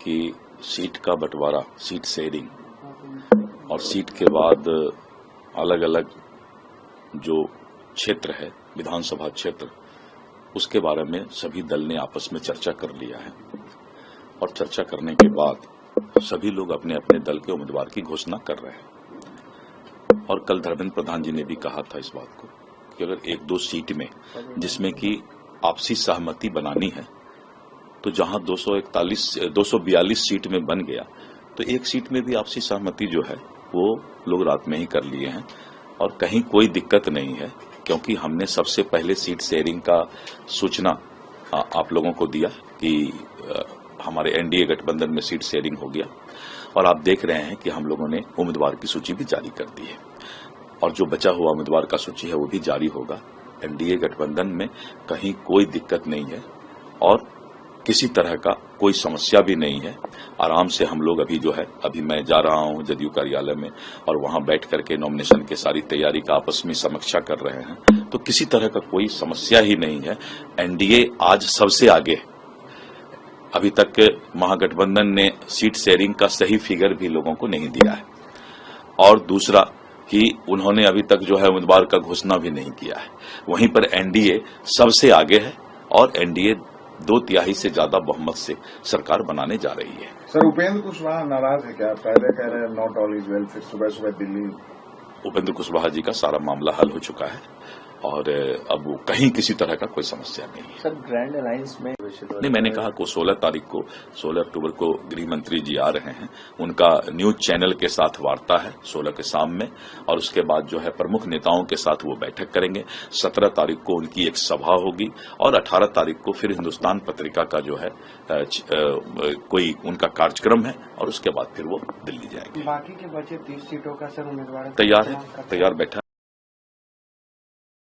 कि सीट का बंटवारा, सीट शेयरिंग और सीट के बाद अलग अलग जो क्षेत्र है, विधानसभा क्षेत्र, उसके बारे में सभी दल ने आपस में चर्चा कर लिया है और चर्चा करने के बाद सभी लोग अपने अपने दल के उम्मीदवार की घोषणा कर रहे हैं। और कल धर्मेंद्र प्रधान जी ने भी कहा था इस बात को कि अगर एक दो सीट में जिसमें कि आपसी सहमति बनानी है तो जहां 242 सीट में बन गया तो एक सीट में भी आपसी सहमति जो है वो लोग रात में ही कर लिए हैं और कहीं कोई दिक्कत नहीं है, क्योंकि हमने सबसे पहले सीट शेयरिंग का सूचना आप लोगों को दिया कि हमारे एनडीए गठबंधन में सीट शेयरिंग हो गया और आप देख रहे हैं कि हम लोगों ने उम्मीदवार की सूची भी जारी कर दी है और जो बचा हुआ उम्मीदवार का सूची है वो भी जारी होगा। एनडीए गठबंधन में कहीं कोई दिक्कत नहीं है और किसी तरह का कोई समस्या भी नहीं है। आराम से हम लोग अभी मैं जा रहा हूं जदयू कार्यालय में और वहां बैठ करके नॉमिनेशन की सारी तैयारी का आपस में समीक्षा कर रहे हैं, तो किसी तरह का कोई समस्या ही नहीं है। एनडीए आज सबसे आगे। अभी तक महागठबंधन ने सीट शेयरिंग का सही फिगर भी लोगों को नहीं दिया है और दूसरा कि उन्होंने अभी तक जो है उम्मीदवार का घोषणा भी नहीं किया है। वहीं पर एनडीए सबसे आगे है और एनडीए 2/3 से ज्यादा बहुमत से सरकार बनाने जा रही है। सर, उपेंद्र कुशवाहा नाराज है क्या? पहले कह रहे हैं नॉट ऑल इज वेल, फिर सुबह सुबह दिल्ली। उपेंद्र कुशवाहा जी का सारा मामला हल हो चुका है और अब वो कहीं किसी तरह का कोई समस्या नहीं है। सर, ग्रैंड अलायंस में नहीं, मैंने कहा को 16 अक्टूबर को गृह मंत्री जी आ रहे हैं, उनका न्यूज चैनल के साथ वार्ता है 16 के शाम में और उसके बाद जो है प्रमुख नेताओं के साथ वो बैठक करेंगे। 17 तारीख को उनकी एक सभा होगी और 18 तारीख को फिर हिंदुस्तान पत्रिका का जो है कोई उनका कार्यक्रम है और उसके बाद फिर वो दिल्ली जाएंगे। बाकी के बचे 30 सीटों का सर उम्मीदवार तैयार बैठा